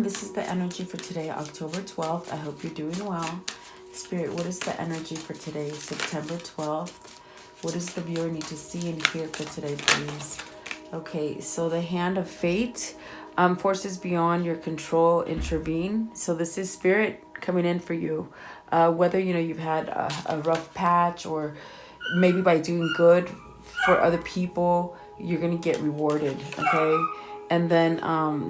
This is the energy for today, October 12th. I hope you're doing well. Spirit, what is the energy for today, September 12th? What does the viewer need to see and hear for today, please? Okay, so the hand of fate, forces beyond your control intervene. So this is spirit coming in for you. Whether, you've had a rough patch, or maybe by doing good for other people, you're going to get rewarded, okay? And then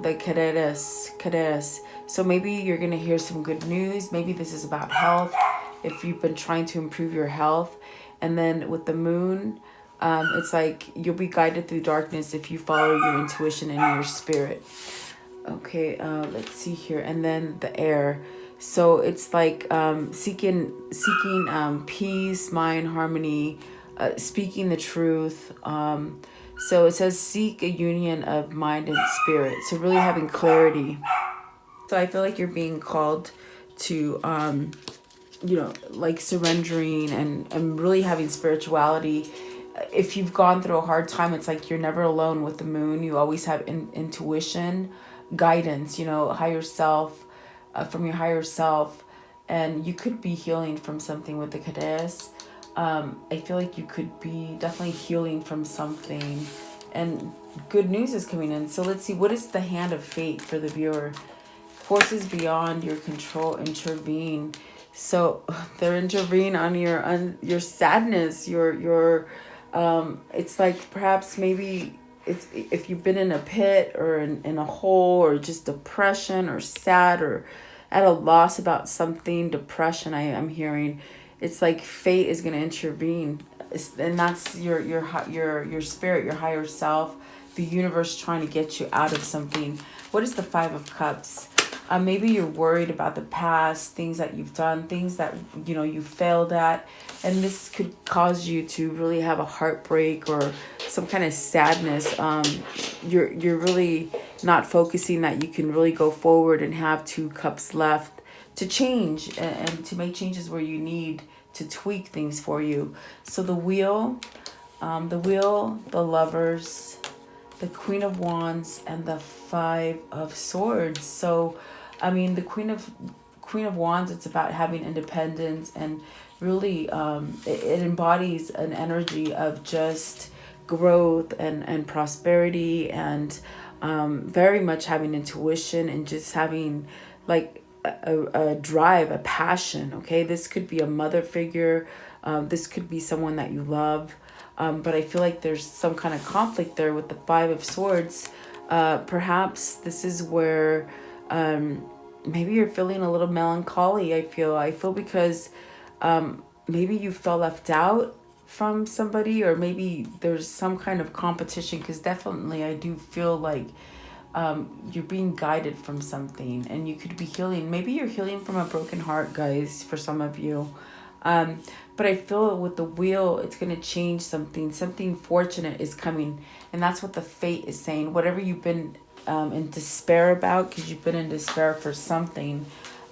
the caderas. So maybe you're going to hear some good news. Maybe this is about health, if you've been trying to improve your health. And then with the moon, it's like you'll be guided through darkness if you follow your intuition and your spirit. Okay, let's see here. And then the air. So it's like seeking peace, mind, harmony, speaking the truth. So it says seek a union of mind and spirit. So really having clarity. So I feel like you're being called to, like surrendering and really having spirituality. If you've gone through a hard time, it's like you're never alone with the moon. You always have intuition, guidance, higher self, from your higher self. And you could be healing from something with the Caderas. I feel like you could be definitely healing from something, and good news is coming in. So let's see, what is the hand of fate for the viewer? Forces beyond your control intervene. So they're intervening on your sadness, your it's like perhaps maybe it's if you've been in a pit or in a hole, or just depression or sad or at a loss about something, depression. I'm hearing it's like fate is going to intervene, and that's your spirit, your higher self, the universe trying to get you out of something. What is the Five of Cups? Maybe you're worried about the past, things that you've done, things that you failed at, and this could cause you to really have a heartbreak or some kind of sadness. You're really not focusing that you can really go forward and have two cups left to change and to make changes where you need to tweak things for you. So the wheel, the Lovers, the Queen of Wands, and the Five of Swords. So, the Queen of Wands, it's about having independence, and really it embodies an energy of just growth and prosperity, and very much having intuition and just having like a drive, a passion. Okay, this could be a mother figure, this could be someone that you love, but I feel like there's some kind of conflict there with the Five of Swords. Perhaps this is where maybe you're feeling a little melancholy. I feel because maybe you felt left out from somebody, or maybe there's some kind of competition, because definitely I do feel like you're being guided from something, and you could be healing. Maybe you're healing from a broken heart, guys, for some of you. But I feel with the wheel, it's going to change something. Something fortunate is coming. And that's what the fate is saying. Whatever you've been in despair about, because you've been in despair for something,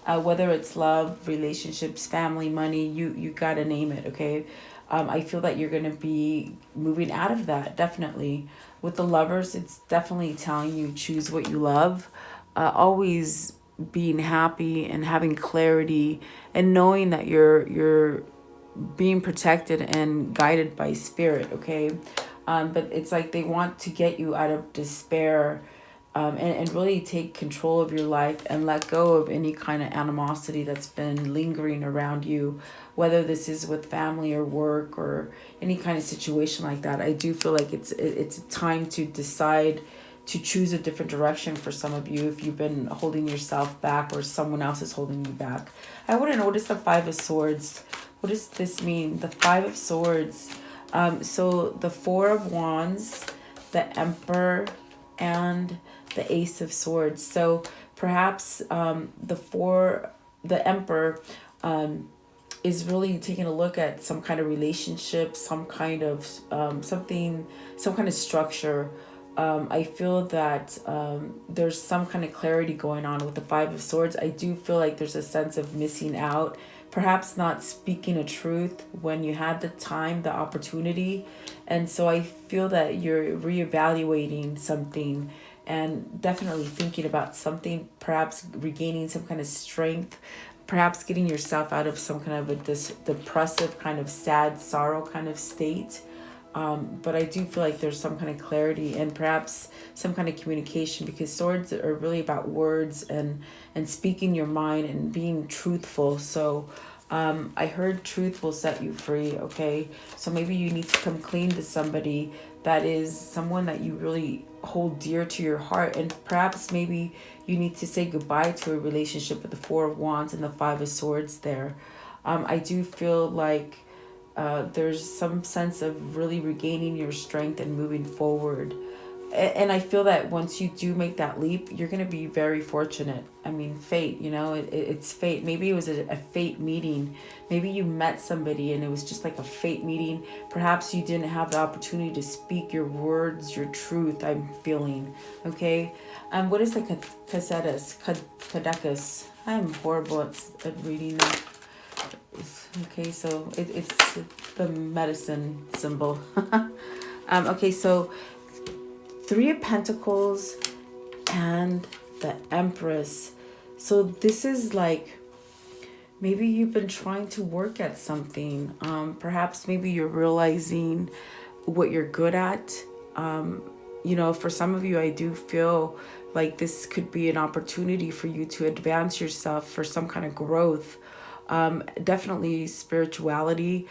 whether it's love, relationships, family, money, you got to name it, okay? I feel that you're going to be moving out of that, definitely. With the Lovers, it's definitely telling you choose what you love. Always being happy and having clarity, and knowing that you're being protected and guided by spirit, okay? But it's like they want to get you out of despair, and really take control of your life and let go of any kind of animosity that's been lingering around you, whether this is with family or work or any kind of situation like that. I do feel like it's time to decide to choose a different direction for some of you, if you've been holding yourself back or someone else is holding you back. I want to know, what is the Five of Swords? What does this mean? The Five of Swords. So the Four of Wands, the Emperor, and the Ace of Swords. So perhaps the Emperor is really taking a look at some kind of relationship, some kind of some kind of structure. I feel that there's some kind of clarity going on with the Five of Swords. I do feel like there's a sense of missing out, perhaps not speaking a truth when you had the time, the opportunity. And so I feel that you're reevaluating something, and definitely thinking about something, perhaps regaining some kind of strength, perhaps getting yourself out of some kind of a depressive kind of sad sorrow kind of state. But I do feel like there's some kind of clarity and perhaps some kind of communication, because swords are really about words and speaking your mind and being truthful. So I heard truth will set you free. Okay, so maybe you need to come clean to somebody that is someone that you really hold dear to your heart, and perhaps maybe you need to say goodbye to a relationship with the Four of Wands and the Five of Swords there. I do feel like there's some sense of really regaining your strength and moving forward. And I feel that once you do make that leap, you're going to be very fortunate. I mean, fate, it's fate. Maybe it was a fate meeting. Maybe you met somebody and it was just like a fate meeting. Perhaps you didn't have the opportunity to speak your words, your truth, I'm feeling. Okay. What is the caducus? I'm horrible at reading that. Okay, so it's the medicine symbol. Okay, so Three of Pentacles and the Empress. So this is like, maybe you've been trying to work at something. Perhaps maybe you're realizing what you're good at. For some of you, I do feel like this could be an opportunity for you to advance yourself for some kind of growth. Definitely spirituality.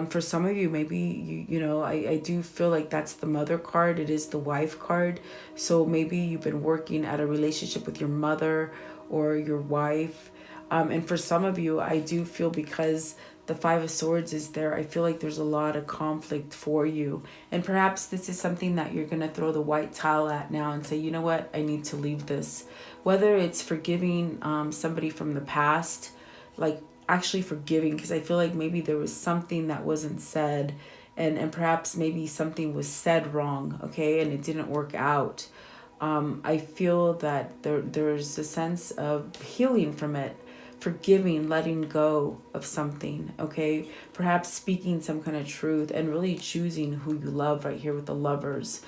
For some of you, maybe I do feel like that's the mother card. It is the wife card. So maybe you've been working at a relationship with your mother or your wife. And for some of you, I do feel, because the Five of Swords is there, I feel like there's a lot of conflict for you. And perhaps this is something that you're going to throw the white towel at now and say, you know what, I need to leave this. Whether it's forgiving somebody from the past, like actually forgiving, because I feel like maybe there was something that wasn't said, and perhaps maybe something was said wrong, okay, and it didn't work out. I feel that there's a sense of healing from it, forgiving, letting go of something, okay, perhaps speaking some kind of truth and really choosing who you love right here with the Lovers.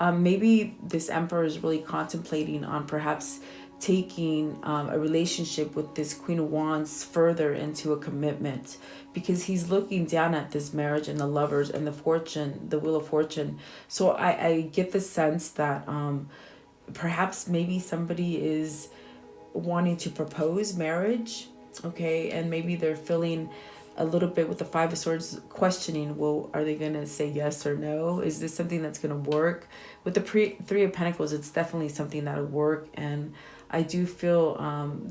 Maybe this Emperor is really contemplating on perhaps taking a relationship with this Queen of Wands further into a commitment, because he's looking down at this marriage and the Lovers and the Wheel of Fortune. So I get the sense that perhaps maybe somebody is wanting to propose marriage, okay, and maybe they're feeling a little bit with the Five of Swords, questioning, well, are they going to say yes or no? Is this something that's going to work? With the Three of Pentacles, it's definitely something that'll work. And I do feel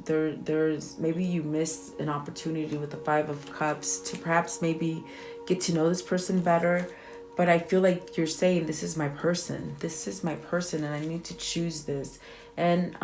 there's maybe you missed an opportunity with the Five of Cups to perhaps maybe get to know this person better. But I feel like you're saying, this is my person. This is my person, and I need to choose this. And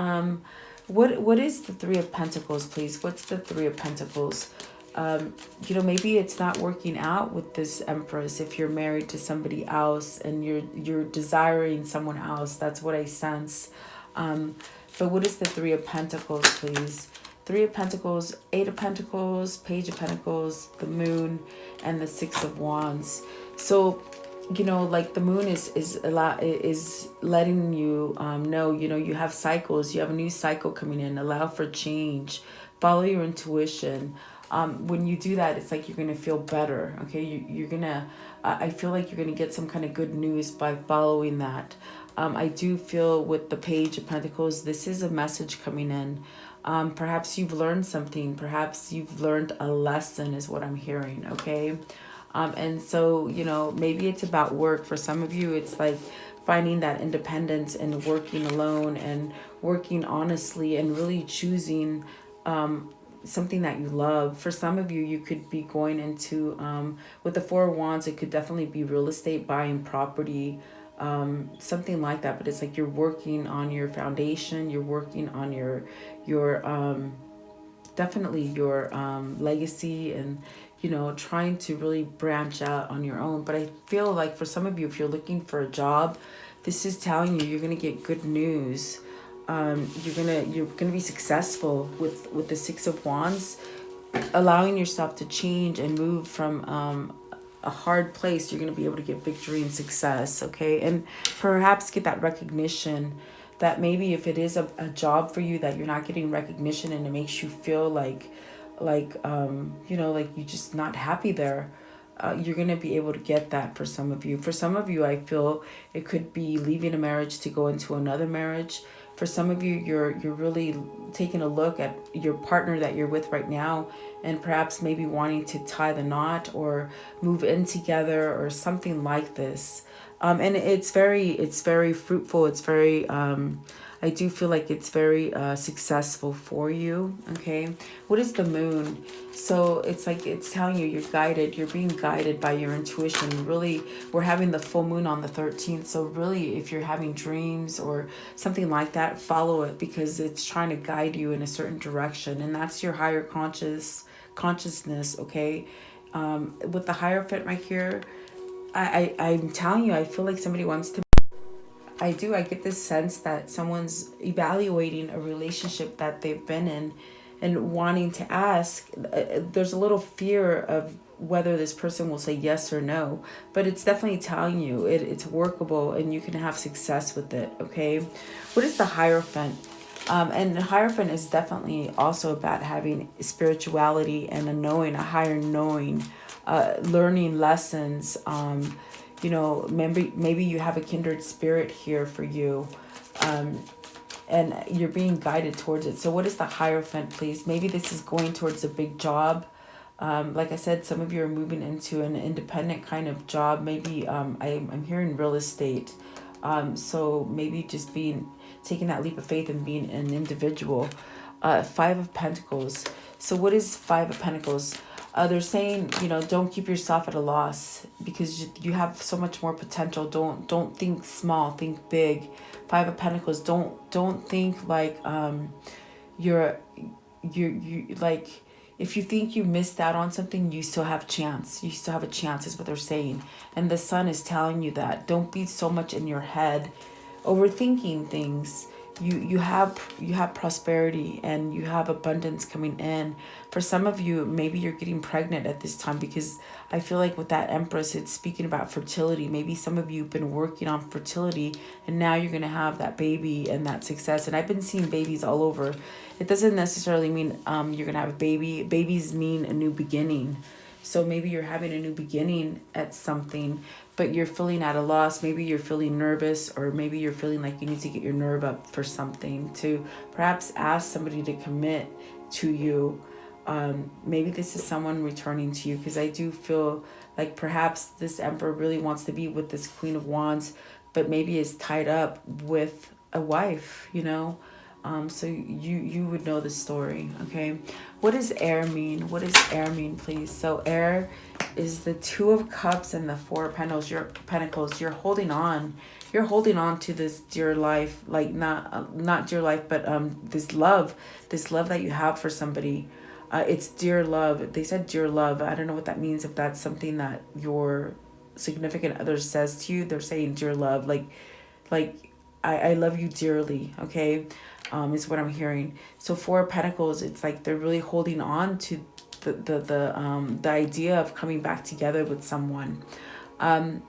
what is the Three of Pentacles, please? What's the Three of Pentacles? Maybe it's not working out with this Empress. If you're married to somebody else and you're desiring someone else, that's what I sense. But what is the Three of Pentacles, please? Three of Pentacles, Eight of Pentacles, Page of Pentacles, the Moon, and the Six of Wands. So, like the Moon is letting you know, you have cycles. You have a new cycle coming in. Allow for change. Follow your intuition. When you do that, it's like you're going to feel better, okay? You're going to, I feel like you're going to get some kind of good news by following that. I do feel with the Page of Pentacles, this is a message coming in. Perhaps you've learned something. Perhaps you've learned a lesson is what I'm hearing, okay? And so, maybe it's about work. For some of you, it's like finding that independence and working alone and working honestly and really choosing something that you love. For some of you, you could be going into, with the Four of Wands, it could definitely be real estate, buying property, something like that. But it's like you're working on your foundation, you're working on your definitely your legacy, and trying to really branch out on your own. But I feel like for some of you, if you're looking for a job, this is telling you you're gonna get good news. You're gonna be successful with the Six of Wands, allowing yourself to change and move from a hard place. You're gonna be able to get victory and success, okay, and perhaps get that recognition that maybe if it is a job for you that you're not getting recognition and it makes you feel like you're just not happy there, you're going to be able to get that for some of you. For some of you, I feel it could be leaving a marriage to go into another marriage. For some of you, you're really taking a look at your partner that you're with right now and perhaps maybe wanting to tie the knot or move in together or something like this. And it's very fruitful. It's very, I do feel like it's very successful for you. Okay. What is the moon? So it's like it's telling you you're guided. You're being guided by your intuition. Really, we're having the full moon on the 13th. So really, if you're having dreams or something like that, follow it because it's trying to guide you in a certain direction. And that's your higher consciousness. Okay. With the Hierophant right here, I'm telling you, I feel like somebody wants to. I get this sense that someone's evaluating a relationship that they've been in and wanting to ask. There's a little fear of whether this person will say yes or no, but it's definitely telling you it's workable and you can have success with it, okay? What is the Hierophant? And the Hierophant is definitely also about having spirituality and a higher knowing, learning lessons. Maybe you have a kindred spirit here for you, and you're being guided towards it. So what is the Hierophant, please? Maybe this is going towards a big job. Like I said, some of you are moving into an independent kind of job. Maybe I'm hearing real estate. So maybe just taking that leap of faith and being an individual. Five of Pentacles. So what is Five of Pentacles? They're saying, don't keep yourself at a loss because you have so much more potential. Don't think small, think big. Five of Pentacles. Don't think like you're like, if you think you missed out on something, you still have a chance. You still have a chance is what they're saying. And the Sun is telling you that. Don't be so much in your head overthinking things. You have prosperity and you have abundance coming in. For some of you, maybe you're getting pregnant at this time because I feel like with that Empress, it's speaking about fertility. Maybe some of you have been working on fertility and now you're going to have that baby and that success. And I've been seeing babies all over. It doesn't necessarily mean you're going to have a baby. Babies mean a new beginning. So maybe you're having a new beginning at something, but you're feeling at a loss. Maybe you're feeling nervous, or maybe you're feeling like you need to get your nerve up for something, to perhaps ask somebody to commit to you. Maybe this is someone returning to you, because I do feel like perhaps this Emperor really wants to be with this Queen of Wands, but maybe is tied up with a wife, so you would know the story, okay? What does air mean? What does air mean, please? So air is the Two of Cups and the Four of Pentacles. You're holding on. You're holding on to this dear life, like not dear life, but this love that you have for somebody. It's dear love. They said dear love. I don't know what that means. If that's something that your significant other says to you, they're saying dear love, like I love you dearly, okay? Is what I'm hearing. So Four of Pentacles, it's like they're really holding on to the idea of coming back together with someone. And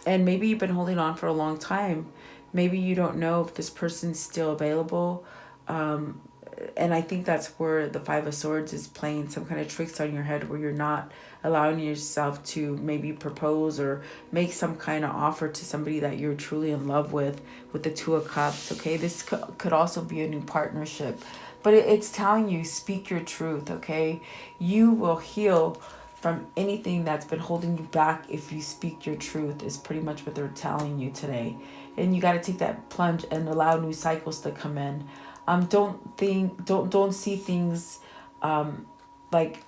maybe you've been holding on for a long time. Maybe you don't know if this person's still available. And I think that's where the Five of Swords is playing some kind of tricks on your head, where you're not allowing yourself to maybe propose or make some kind of offer to somebody that you're truly in love with the Two of Cups, okay? This could also be a new partnership. But it's telling you, speak your truth, okay? You will heal from anything that's been holding you back if you speak your truth, is pretty much what they're telling you today. And you got to take that plunge and allow new cycles to come in. Don't see things like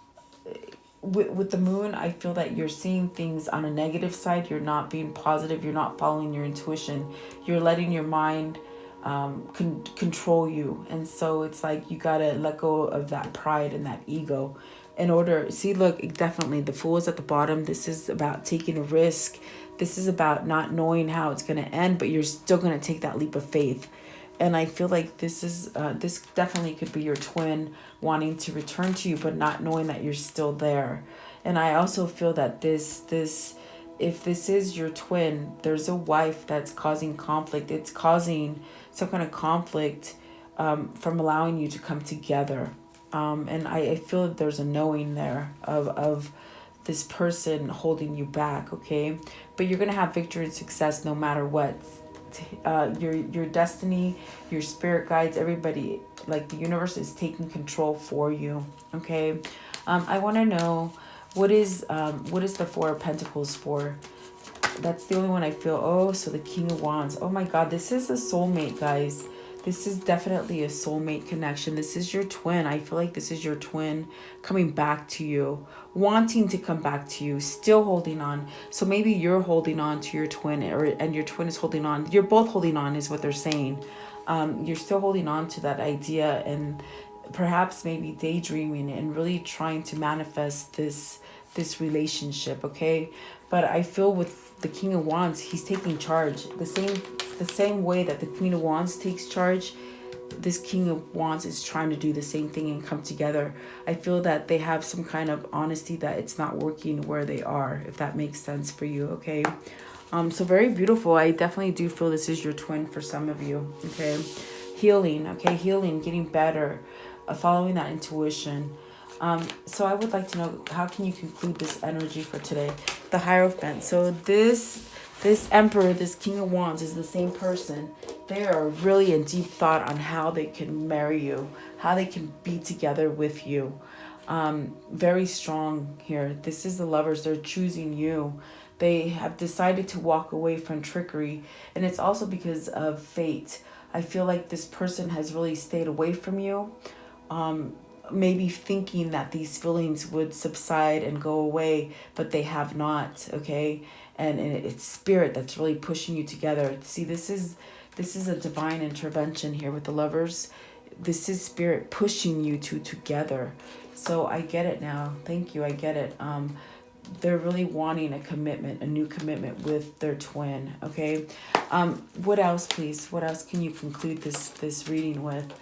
with the moon. I feel that you're seeing things on a negative side. You're not being positive. You're not following your intuition. You're letting your mind control you. And so it's like you got to let go of that pride and that ego in order. See, look, definitely the Fool is at the bottom. This is about taking a risk. This is about not knowing how it's going to end, but you're still going to take that leap of faith. And I feel like this definitely could be your twin wanting to return to you, but not knowing that you're still there. And I also feel that this if this is your twin, there's a wife that's causing conflict. It's causing some kind of conflict from allowing you to come together. And I feel that there's a knowing there of this person holding you back, okay? But you're going to have victory and success no matter what. Your destiny, your spirit guides, everybody, like the universe is taking control for you, okay? I want to know what is the Four of Pentacles for? That's the only one I feel. Oh, so the King of Wands. Oh my God, this is a soulmate, guys. This is definitely a soulmate connection. This is your twin. I feel like this is your twin coming back to you, wanting to come back to you, still holding on. So maybe you're holding on to your twin, and your twin is holding on. You're both holding on is what they're saying. You're still holding on to that idea, and perhaps maybe daydreaming and really trying to manifest this relationship, okay? But I feel with the King of Wands, he's taking charge. The same way that the Queen of Wands takes charge, this King of Wands is trying to do the same thing and come together. I feel that they have some kind of honesty that it's not working where they are, if that makes sense for you, okay? So very beautiful. I definitely do feel this is your twin for some of you, okay? Healing, okay? Healing, getting better, following that intuition. So I would like to know, how can you conclude this energy for today? The Hierophant. So this Emperor, this King of Wands is the same person. They are really in deep thought on how they can marry you, how they can be together with you. Very strong here. This is the Lovers. They're choosing you. They have decided to walk away from trickery. And it's also because of fate. I feel like this person has really stayed away from you. Maybe thinking that these feelings would subside and go away, but they have not, okay? And it's spirit that's really pushing you together. See, this is a divine intervention here with the Lovers. This is spirit pushing you two together. So I get it now. Thank you. I get it. They're really wanting a commitment, a new commitment with their twin, okay? What else, please? What else can you conclude this reading with?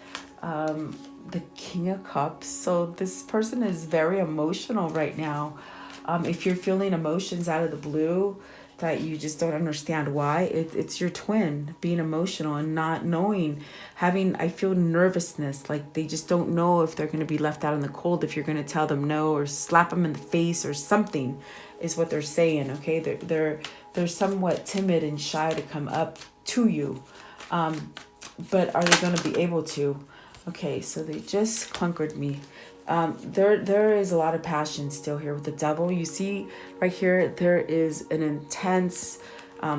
The King of Cups. So this person is very emotional right now. If you're feeling emotions out of the blue that you just don't understand why, it's your twin being emotional and not knowing, I feel nervousness, like they just don't know if they're going to be left out in the cold, if you're going to tell them no or slap them in the face or something is what they're saying, okay? They're somewhat timid and shy to come up to you. But are they going to be able to? Okay, so they just conquered me. There is a lot of passion still here with the Devil. You see right here, there is an intense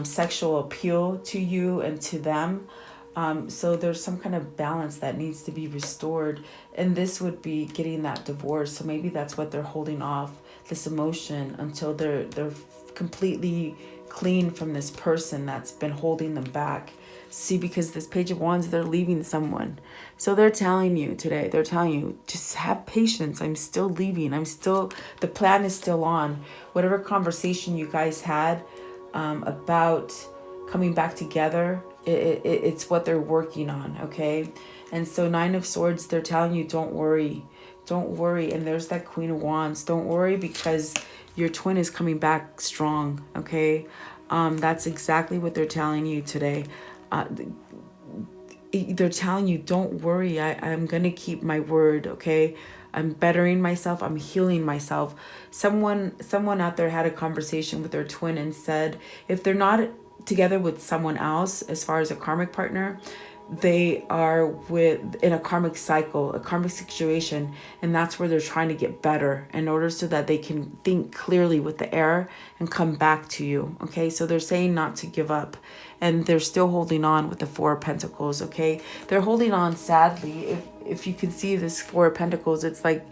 sexual appeal to you and to them. So there's some kind of balance that needs to be restored. And this would be getting that divorce. So maybe that's what they're holding off, this emotion, until they're completely clean from this person that's been holding them back. See, because this Page of Wands, they're leaving someone. So they're telling you today, they're telling you, just have patience. I'm still leaving. The plan is still on. Whatever conversation you guys had about coming back together, it's what they're working on, okay? And so Nine of Swords, they're telling you, don't worry. Don't worry. And there's that Queen of Wands. Don't worry, because your twin is coming back strong, okay? That's exactly what they're telling you today. They're telling you, don't worry, I'm going to keep my word, okay? I'm bettering myself. I'm healing myself. Someone out there had a conversation with their twin and said, if they're not together with someone else, as far as a karmic partner, they are in a karmic cycle, a karmic situation, and that's where they're trying to get better in order so that they can think clearly with the air and come back to you, okay? So they're saying not to give up, and they're still holding on with the Four of Pentacles, okay? They're holding on sadly. If you can see this Four of Pentacles, it's like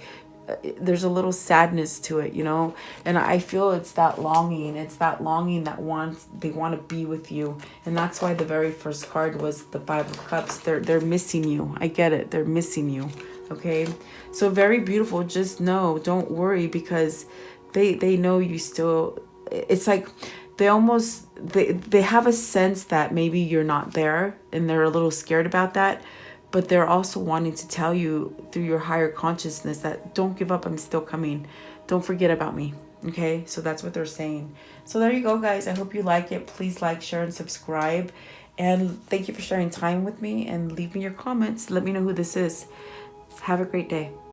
there's a little sadness to it, you know? And I feel it's that longing. It's that longing that they want to be with you. And that's why the very first card was the Five of Cups. They're missing you. I get it. They're missing you. Okay? So very beautiful. Just know, don't worry, because they know you still. It's like they have a sense that maybe you're not there, and they're a little scared about that. But they're also wanting to tell you through your higher consciousness that don't give up, I'm still coming. Don't forget about me. Okay, so that's what they're saying. So there you go, guys. I hope you like it. Please like, share, and subscribe. And thank you for sharing time with me. And leave me your comments. Let me know who this is. Have a great day.